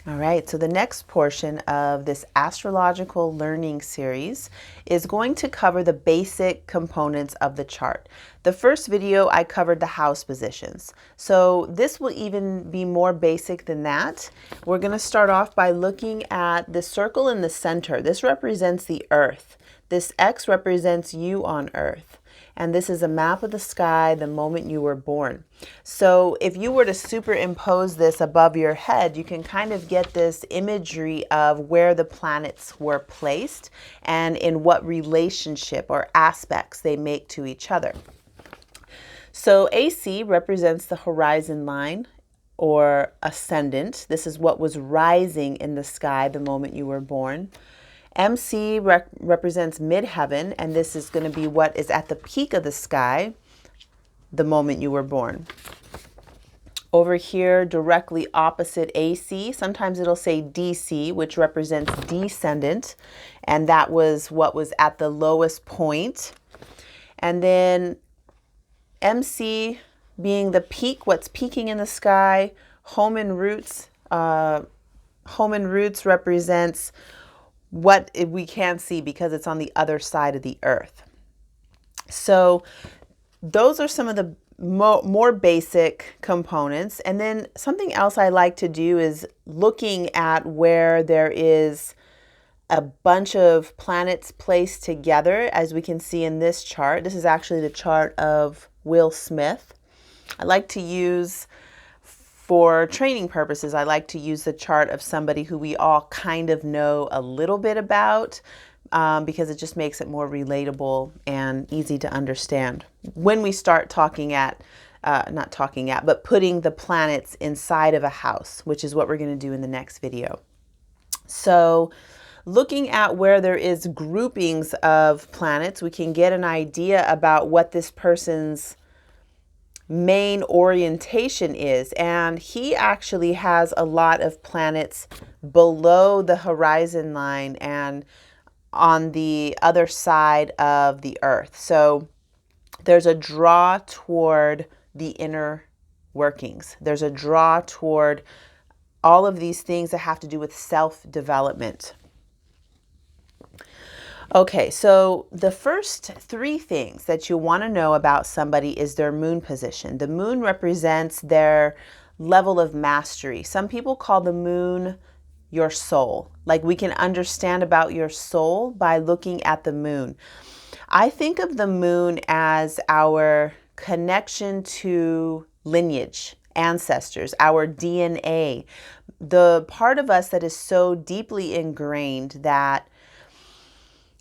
All right, so the next portion of this astrological learning series is going to cover the basic components of the chart. The first video I covered the house positions. So this will even be more basic than that. We're going to start off by looking at the circle in the center. This represents the Earth. This X represents you on Earth. And this is a map of the sky the moment you were born. So if you were to superimpose this above your head, you can kind of get this imagery of where the planets were placed and in what relationship or aspects they make to each other. So AC represents the horizon line or ascendant. This is what was rising in the sky the moment you were born. MC represents midheaven, and this is going to be what is at the peak of the sky the moment you were born. Over here, directly opposite AC, sometimes it'll say DC, which represents descendant, and that was what was at the lowest point. And then MC being the peak, what's peaking in the sky. Home and roots represents what we can't see because it's on the other side of the Earth. So those are some of the more basic components. And then something else I like to do is looking at where there is a bunch of planets placed together, as we can see in this chart. This is actually the chart of Will Smith. I like to use, for training purposes, I like to use the chart of somebody who we all kind of know a little bit about because it just makes it more relatable and easy to understand when we start putting the planets inside of a house, which is what we're going to do in the next video. So looking at where there is groupings of planets, we can get an idea about what this person's main orientation is. And he actually has a lot of planets below the horizon line and on the other side of the Earth. So there's a draw toward the inner workings. There's a draw toward all of these things that have to do with self-development. Okay, so the first three things that you want to know about somebody is their moon position. The moon represents their level of mastery. Some people call the moon your soul. Like, we can understand about your soul by looking at the moon. I think of the moon as our connection to lineage, ancestors, our DNA, the part of us that is so deeply ingrained that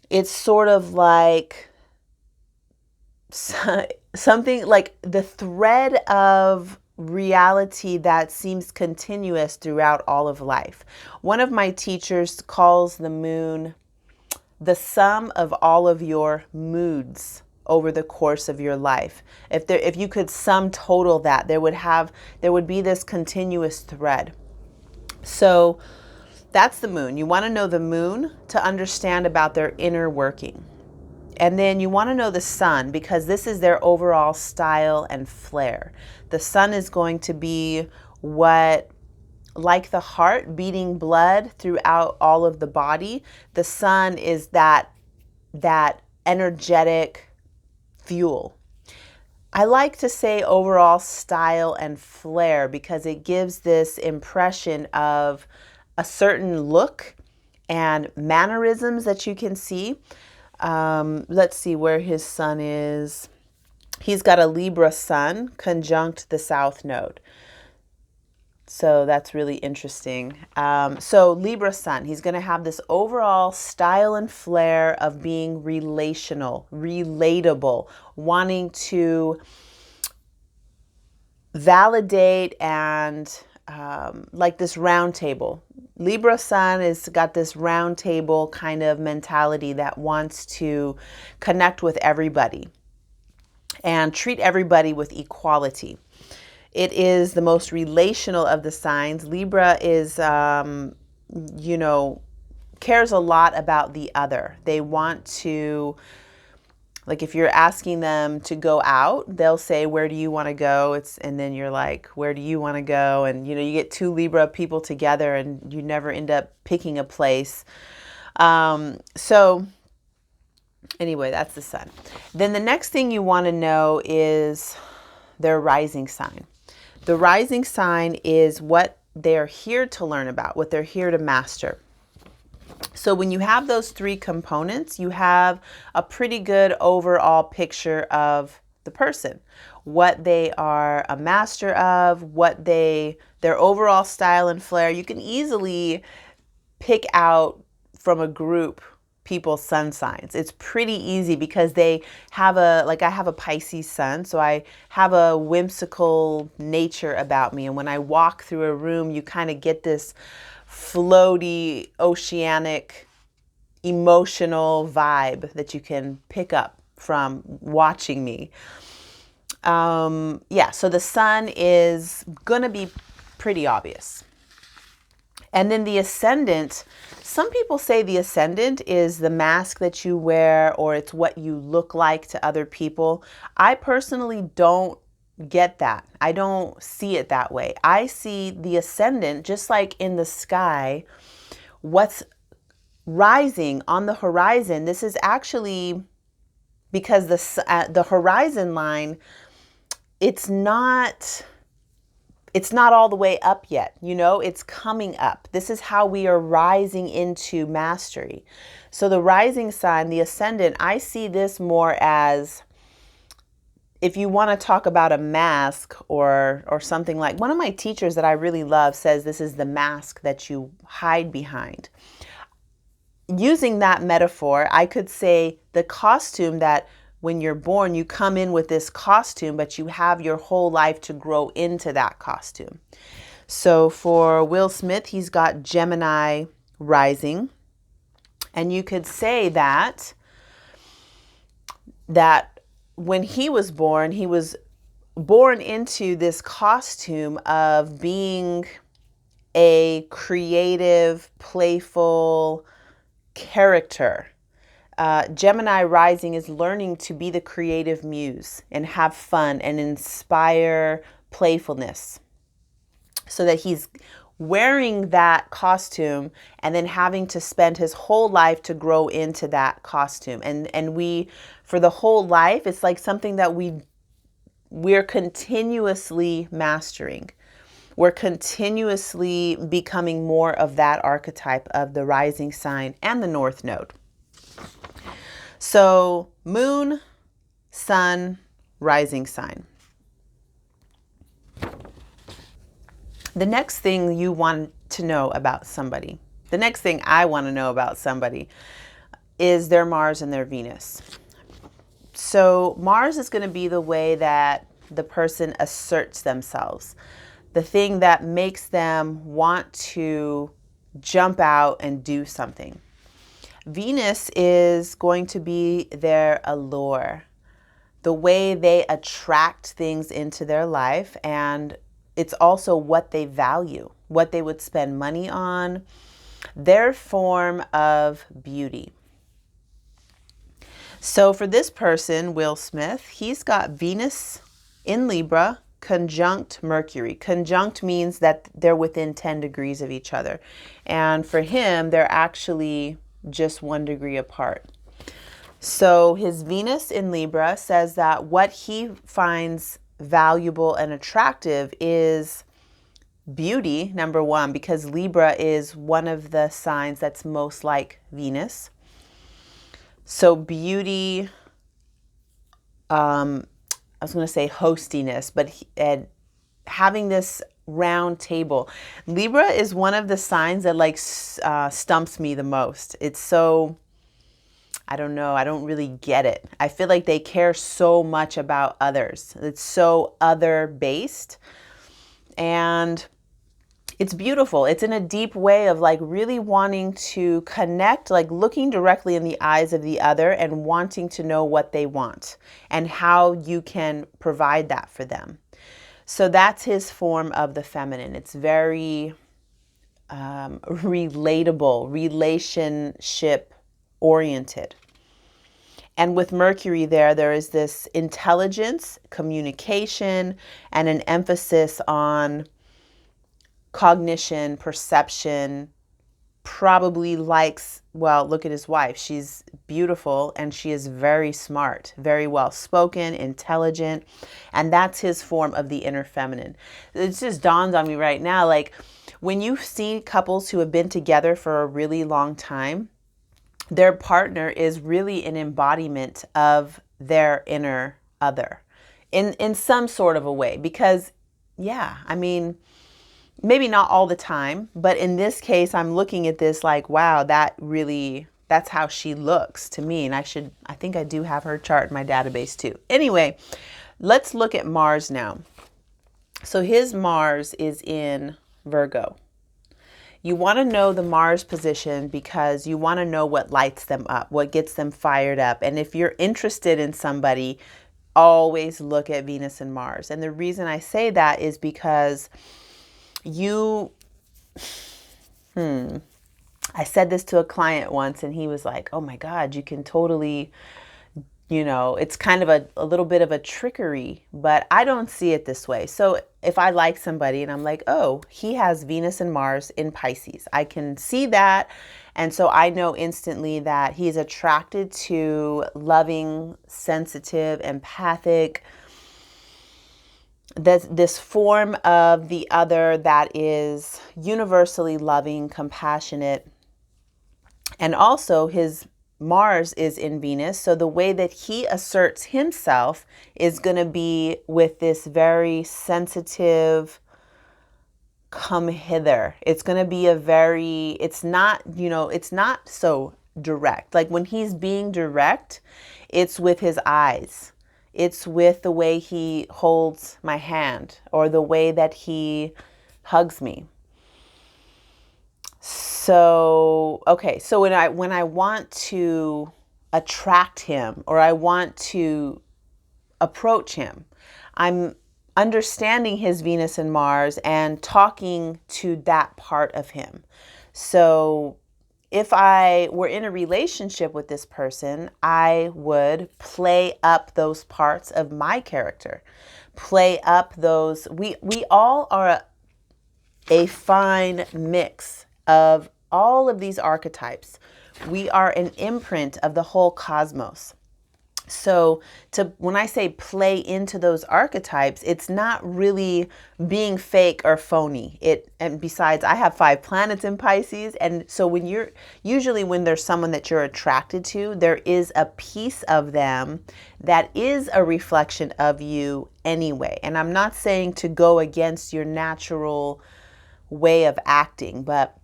it's sort of like something like the thread of reality that seems continuous throughout all of life. One of my teachers calls the moon the sum of all of your moods over the course of your life. If you could sum total that, there would be this continuous thread. So that's the moon. You want to know the moon to understand about their inner working. And then you want to know the sun because this is their overall style and flair. The sun is going to be what, like the heart beating blood throughout all of the body, the sun is that energetic fuel. I like to say overall style and flair because it gives this impression of a certain look and mannerisms that you can see. Let's see where his sun is. He's got a Libra sun conjunct the South Node. So that's really interesting. So Libra sun, he's going to have this overall style and flair of being relational, relatable, wanting to validate and like this round table. Libra sun has got this round table kind of mentality that wants to connect with everybody and treat everybody with equality. It is the most relational of the signs. Libra is, cares a lot about the other. They want to Like if you're asking them to go out, they'll say, where do you want to go? And then you're like, where do you want to go? And you get two Libra people together and you never end up picking a place. So anyway, that's the sun. Then the next thing you want to know is their rising sign. The rising sign is what they're here to learn about, what they're here to master. So when you have those three components, you have a pretty good overall picture of the person, what they are a master of, their overall style and flair. You can easily pick out from a group people's sun signs. It's pretty easy because they have I have a Pisces sun, so I have a whimsical nature about me. And when I walk through a room, you kind of get this floaty, oceanic, emotional vibe that you can pick up from watching me. Yeah, so the sun is going to be pretty obvious. And then the ascendant, some people say the ascendant is the mask that you wear or it's what you look like to other people. I personally don't get that. I don't see it that way. I see the ascendant just like in the sky. What's rising on the horizon, this is actually because the horizon line, it's not all the way up yet, it's coming up. This is how we are rising into mastery. So the rising sign, the ascendant, I see this more as, if you want to talk about a mask or something, like one of my teachers that I really love says this is the mask that you hide behind. Using that metaphor, I could say the costume that when you're born, you come in with this costume, but you have your whole life to grow into that costume. So for Will Smith, he's got Gemini rising. And you could say that when he was born into this costume of being a creative, playful character. Gemini rising is learning to be the creative muse and have fun and inspire playfulness. So that he's wearing that costume and then having to spend his whole life to grow into that costume. And we, for the whole life, it's like something that we're continuously mastering. We're continuously becoming more of that archetype of the rising sign and the north node. So moon, sun, rising sign. The next thing you want to know about somebody, the next thing I want to know about somebody is their Mars and their Venus. So Mars is going to be the way that the person asserts themselves, the thing that makes them want to jump out and do something. Venus is going to be their allure, the way they attract things into their life, and it's also what they value, what they would spend money on, their form of beauty. So for this person, Will Smith, he's got Venus in Libra, conjunct Mercury. Conjunct means that they're within 10 degrees of each other. And for him, they're actually just 1 degree apart. So his Venus in Libra says that what he finds valuable and attractive is beauty, number one, because Libra is one of the signs that's most like Venus. So beauty, I was going to say hostiness, but having this round table. Libra is one of the signs that stumps me the most. It's so, I don't know, I don't really get it. I feel like they care so much about others. It's so other based. And it's beautiful. It's in a deep way of really wanting to connect, looking directly in the eyes of the other and wanting to know what they want and how you can provide that for them. So that's his form of the feminine. It's very relatable, relationship oriented. And with Mercury there is this intelligence, communication, and an emphasis on cognition, perception. Probably likes, well, look at his wife. She's beautiful and she is very smart, very well spoken, intelligent. And that's his form of the inner feminine. It just dawned on me right now, like when you see couples who have been together for a really long time, their partner is really an embodiment of their inner other in some sort of a way. Because, yeah, I mean, maybe not all the time, but in this case, I'm looking at this like, wow, that's how she looks to me. And I think I do have her chart in my database too. Anyway, let's look at Mars now. So his Mars is in Virgo. You want to know the Mars position because you want to know what lights them up, what gets them fired up. And if you're interested in somebody, always look at Venus and Mars. And the reason I say that is because I said this to a client once and he was like, oh my God, you can totally, it's kind of a little bit of a trickery, but I don't see it this way. So if I like somebody and I'm like, oh, he has Venus and Mars in Pisces, I can see that. And so I know instantly that he's attracted to loving, sensitive, empathic, this form of the other that is universally loving, compassionate. And also his Mars is in Venus. So the way that he asserts himself is going to be with this very sensitive, come hither. It's going to be it's not so direct. Like when he's being direct, it's with his eyes. It's with the way he holds my hand or the way that he hugs me. So, okay, so when I want to attract him or I want to approach him, I'm understanding his Venus and Mars and talking to that part of him. So if I were in a relationship with this person, I would play up those parts of my character, play up those. We all are a fine mix of all of these archetypes. We are an imprint of the whole cosmos. So when I say play into those archetypes, it's not really being fake or phony. And besides, I have 5 planets in Pisces. And so when there's someone that you're attracted to, there is a piece of them that is a reflection of you anyway. And I'm not saying to go against your natural way of acting, but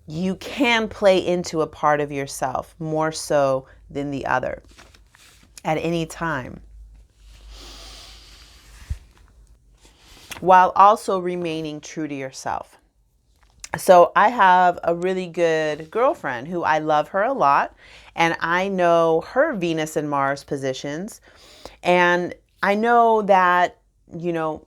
you can play into a part of yourself more so than the other at any time, while also remaining true to yourself. So I have a really good girlfriend who I love her a lot, and I know her Venus and Mars positions, and I know that, the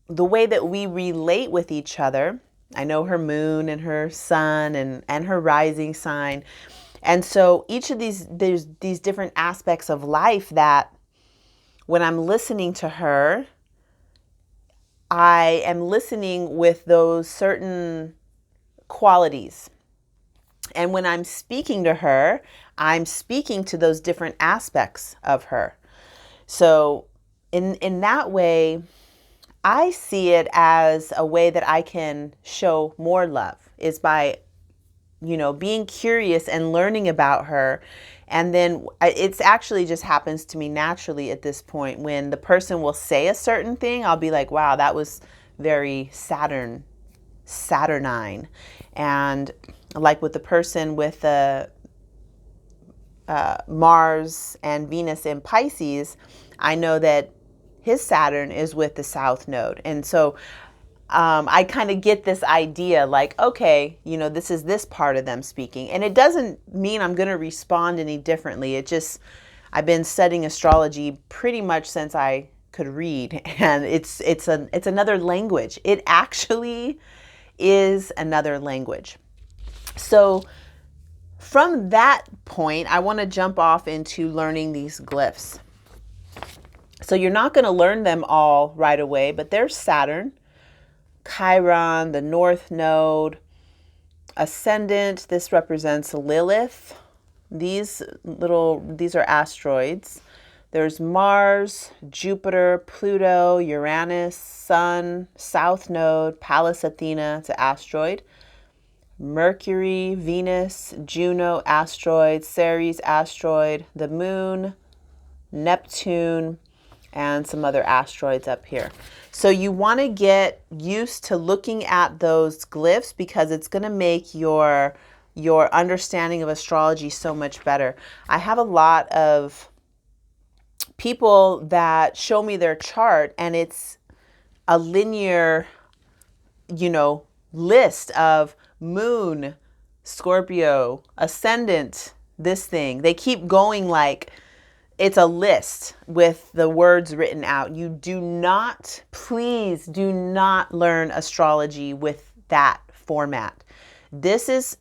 way that we relate with each other. I know her moon and her sun and her rising sign. And so each of there's these different aspects of life that when I'm listening to her, I am listening with those certain qualities. And when I'm speaking to her, I'm speaking to those different aspects of her. So in that way, I see it as a way that I can show more love is by, being curious and learning about her. And then it's actually just happens to me naturally at this point when the person will say a certain thing, I'll be like, wow, that was very Saturnine. And like with the person with the Mars and Venus in Pisces, I know that his Saturn is with the South Node. And so I kind of get this idea like, okay, this is this part of them speaking. And it doesn't mean I'm going to respond any differently. I've been studying astrology pretty much since I could read. And it's another language. It actually is another language. So From that point, I want to jump off into learning these glyphs. So you're not going to learn them all right away, but there's Saturn, Chiron, the North Node, Ascendant. This represents Lilith. These are asteroids. There's Mars, Jupiter, Pluto, Uranus, Sun, South Node, Pallas Athena, it's an asteroid. Mercury, Venus, Juno, asteroid, Ceres, asteroid, the Moon, Neptune, and some other asteroids up here. So you want to get used to looking at those glyphs because it's going to make your understanding of astrology so much better. I have a lot of people that show me their chart and it's a linear, list of Moon, Scorpio, Ascendant, this thing. They keep going like it's a list with the words written out. You do not, please do not learn astrology with that format. This is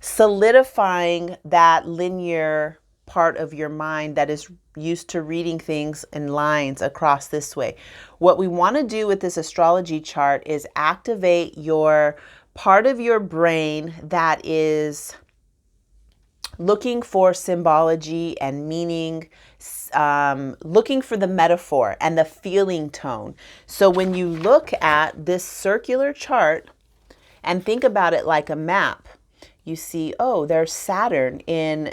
solidifying that linear part of your mind that is used to reading things in lines across this way. What we want to do with this astrology chart is activate your part of your brain that is looking for symbology and meaning, looking for the metaphor and the feeling tone. So when you look at this circular chart and think about it like a map, you see, oh, there's Saturn in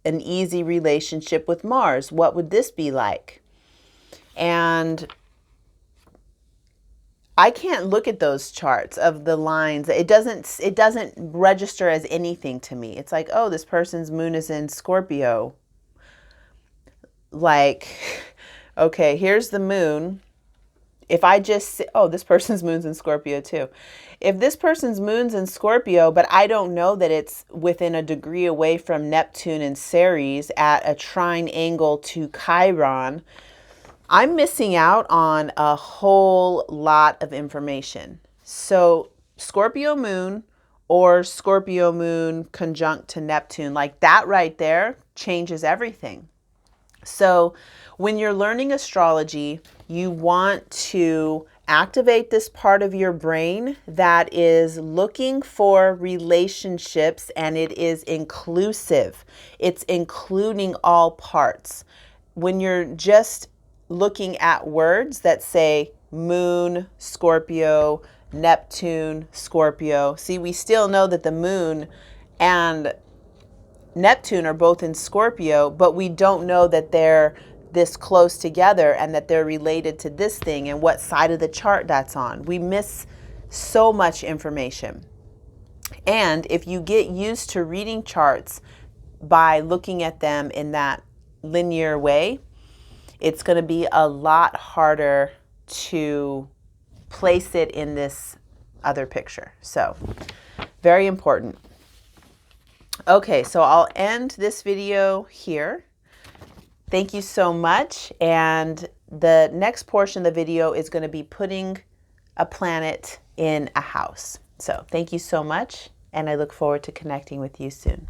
an easy relationship with Mars. What would this be like? And I can't look at those charts of the lines. It doesn't register as anything to me. It's like, oh, this person's moon is in Scorpio. Like, okay, here's the moon. If I just, oh, this person's moon's in Scorpio too. If this person's moon's in Scorpio, but I don't know that it's within a degree away from Neptune and Ceres at a trine angle to Chiron, I'm missing out on a whole lot of information. So Scorpio moon or Scorpio moon conjunct to Neptune, like that right there changes everything. So when you're learning astrology, you want to activate this part of your brain that is looking for relationships, and it is inclusive. It's including all parts. When you're just looking at words that say moon, Scorpio, Neptune, Scorpio, see, we still know that the moon and Neptune are both in Scorpio, but we don't know that they're this close together and that they're related to this thing and what side of the chart that's on. We miss so much information. And if you get used to reading charts by looking at them in that linear way, it's going to be a lot harder to place it in this other picture. So, very important. Okay, so I'll end this video here. Thank you so much. And the next portion of the video is going to be putting a planet in a house. So thank you so much, and I look forward to connecting with you soon.